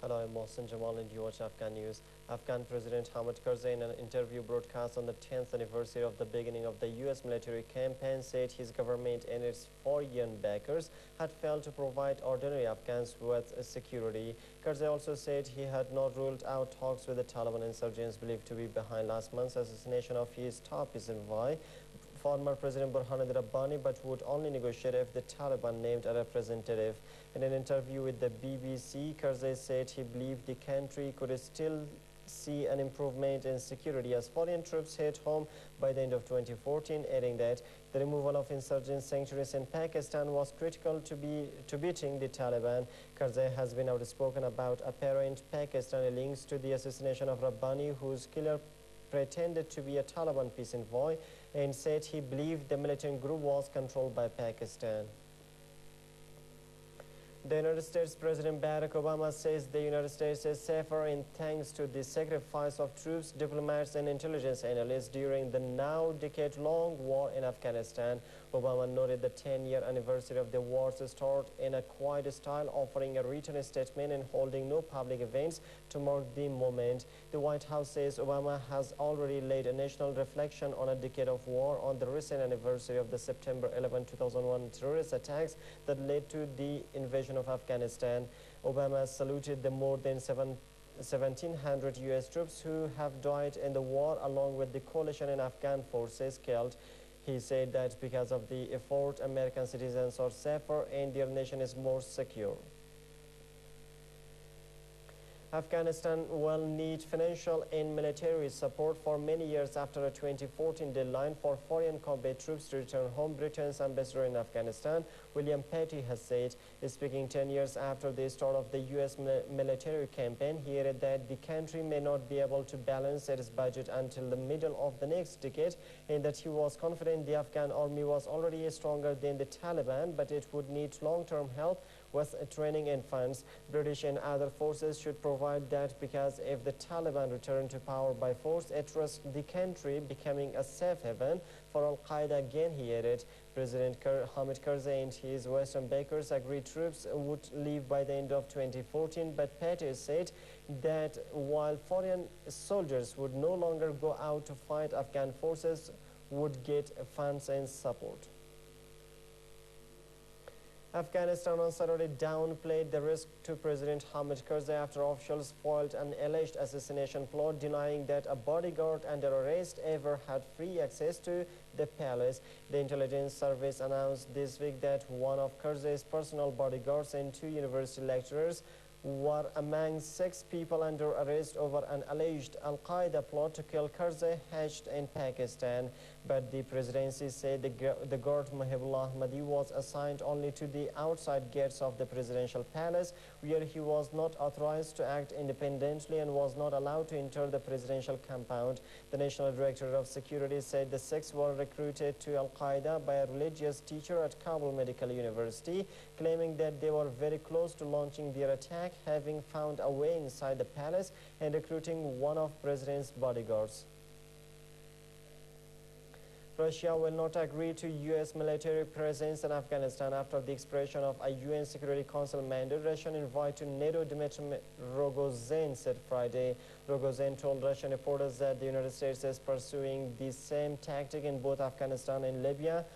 Hello, I'm Mohsen Jamal and you watch Afghan News. Afghan President Hamid Karzai, in an interview broadcast on the 10th anniversary of the beginning of the U.S. military campaign, said his government and its foreign backers had failed to provide ordinary Afghans with security. Karzai also said he had not ruled out talks with the Taliban insurgents believed to be behind last month's assassination of his top envoy, former President Burhanuddin Rabbani, but would only negotiate if the Taliban named a representative. In an interview with the BBC, Karzai said he believed the country could still see an improvement in security as foreign troops hit home by the end of 2014, adding that the removal of insurgent sanctuaries in Pakistan was critical to beating the Taliban. Karzai has been outspoken about apparent Pakistani links to the assassination of Rabbani, whose killer pretended to be a Taliban peace envoy, and said he believed the militant group was controlled by Pakistan. The United States President Barack Obama says the United States is safer in thanks to the sacrifice of troops, diplomats, and intelligence analysts during the now decade-long war in Afghanistan. Obama noted the 10-year anniversary of the war's start in a quiet style, offering a written statement and holding no public events to mark the moment. The White House says Obama has already led a national reflection on a decade of war on the recent anniversary of the September 11, 2001 terrorist attacks that led to the invasion of Afghanistan. Obama saluted the more than 1,700 U.S. troops who have died in the war, along with the coalition and Afghan forces killed. He said that because of the effort, American citizens are safer and their nation is more secure. Afghanistan will need financial and military support for many years after a 2014 deadline for foreign combat troops to return home. Britain's ambassador in Afghanistan, William Petty, has said, speaking 10 years after the start of the U.S. military campaign, he added that the country may not be able to balance its budget until the middle of the next decade, and that he was confident the Afghan army was already stronger than the Taliban, but it would need long-term help with training and funds. British and other forces should provide that, because if the Taliban return to power by force, it risks the country becoming a safe haven for Al-Qaeda again, he added. President Hamid Karzai and his Western backers agreed troops would leave by the end of 2014, but Petty said that while foreign soldiers would no longer go out to fight, Afghan forces would get funds and support. Afghanistan on Saturday downplayed the risk to President Hamid Karzai after officials foiled an alleged assassination plot, denying that a bodyguard under arrest ever had free access to the palace. The intelligence service announced this week that one of Karzai's personal bodyguards and 2 university lecturers were among 6 people under arrest over an alleged Al-Qaeda plot to kill Karzai hatched in Pakistan. But the presidency said the guard Mahibullah Ahmadi was assigned only to the outside gates of the presidential palace, where he was not authorized to act independently and was not allowed to enter the presidential compound. The National Director of Security said the 6 were recruited to Al-Qaeda by a religious teacher at Kabul Medical University, claiming that they were very close to launching their attack, having found a way inside the palace and recruiting one of the president's bodyguards. Russia will not agree to U.S. military presence in Afghanistan after the expiration of a UN Security Council mandate. Russian envoy to NATO Dmitry Rogozin said Friday. Rogozin told Russian reporters that the United States is pursuing the same tactic in both Afghanistan and Libya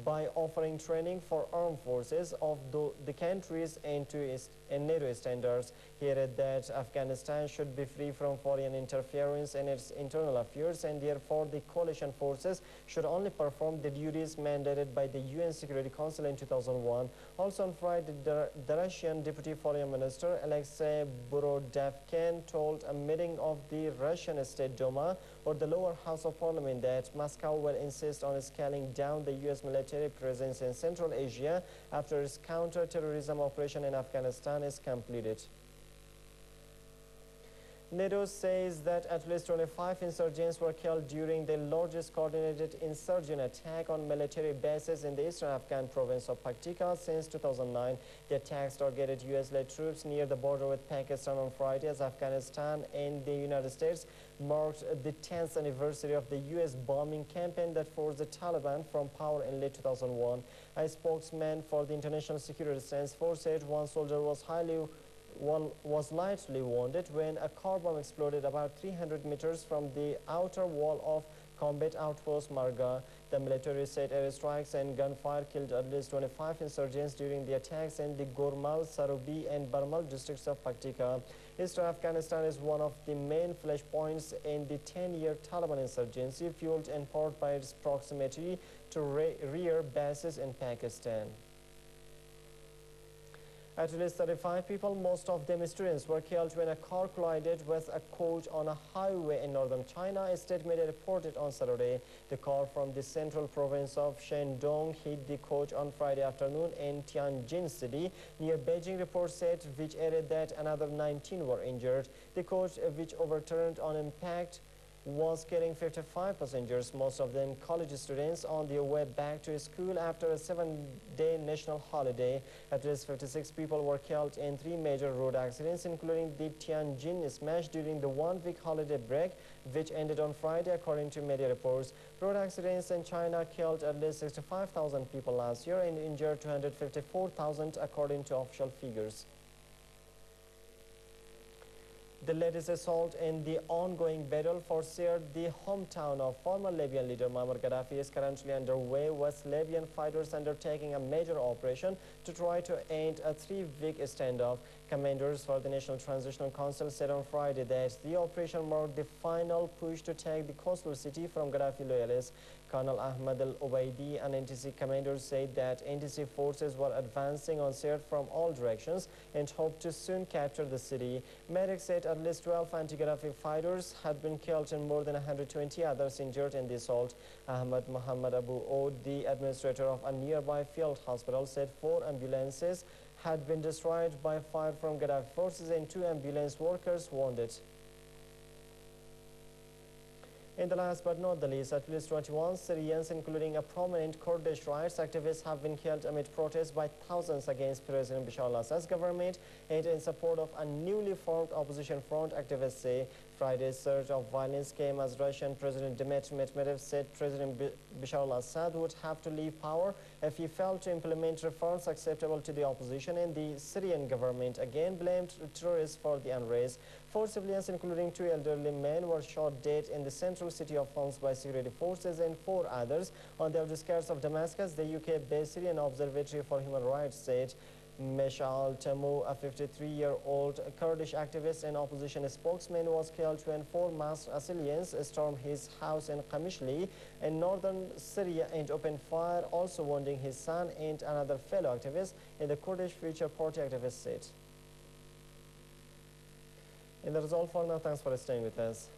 by offering training for armed forces of the countries and NATO standards. He added that Afghanistan should be free from foreign interference in its internal affairs, and therefore the coalition forces should only perform the duties mandated by the UN Security Council in 2001. Also on Friday, the Russian Deputy Foreign Minister Alexei Borodavkin told a meeting of the Russian State Duma, or the lower house of parliament, that Moscow will insist on scaling down the U.S. military presence in Central Asia after its counter-terrorism operation in Afghanistan is completed. NATO says that at least 25 insurgents were killed during the largest coordinated insurgent attack on military bases in the eastern Afghan province of Paktika since 2009. The attacks targeted U.S.-led troops near the border with Pakistan on Friday, as Afghanistan and the United States marked the 10th anniversary of the U.S. bombing campaign that forced the Taliban from power in late 2001. A spokesman for the International Security Assistance Force said one soldier was was lightly wounded when a car bomb exploded about 300 meters from the outer wall of combat outpost Marga. The military said airstrikes and gunfire killed at least 25 insurgents during the attacks in the Gormal, Sarubi and Barmal districts of Paktika. East Afghanistan is one of the main flashpoints in the 10-year Taliban insurgency, fueled in part by its proximity to rear bases in Pakistan. At least 35 people, most of them students, were killed when a car collided with a coach on a highway in northern China, a state media reported on Saturday. The car from the central province of Shandong hit the coach on Friday afternoon in Tianjin City, near Beijing, reports said, which added that another 19 were injured. The coach, which overturned on impact, was carrying 55 passengers, most of them college students, on their way back to school after a 7-day national holiday. At least 56 people were killed in 3 major road accidents, including the Tianjin smash during the 1-week holiday break, which ended on Friday, according to media reports. Road accidents in China killed at least 65,000 people last year and injured 254,000, according to official figures. The latest assault in the ongoing battle for Sirte, the hometown of former Libyan leader Muammar Gaddafi, is currently underway, with Libyan fighters undertaking a major operation to try to end a 3-week standoff. Commanders for the National Transitional Council said on Friday that the operation marked the final push to take the coastal city from Gaddafi loyalists. Colonel Ahmad al-Obaidi, an NTC commander, said that NTC forces were advancing on Sirte from all directions and hoped to soon capture the city. Medics said at least 12 anti-Gaddafi fighters had been killed and more than 120 others injured in the assault. Ahmad Muhammad Abu Od, the administrator of a nearby field hospital, said 4 ambulances had been destroyed by fire from Gaddafi forces and 2 ambulance workers wounded. In the last but not the least, at least 21 Syrians, including a prominent Kurdish rights activist, have been killed amid protests by thousands against President Bashar al-Assad's government and in support of a newly formed opposition front, activists say. Friday's surge of violence came as Russian President Dmitry Medvedev said President Bashar al-Assad would have to leave power if he failed to implement reforms acceptable to the opposition, and the Syrian government again blamed terrorists for the unrest. 4 civilians, including 2 elderly men, were shot dead in the central city of Homs by security forces, and 4 others on the outskirts of Damascus, the UK-based Syrian Observatory for Human Rights said. Meshal Tamu, a 53-year-old Kurdish activist and opposition spokesman, was killed when 4 masked assailants stormed his house in Qamishli in northern Syria and opened fire, also wounding his son and another fellow activist, in the Kurdish Future Party activist said. And that is all for now. Thanks for staying with us.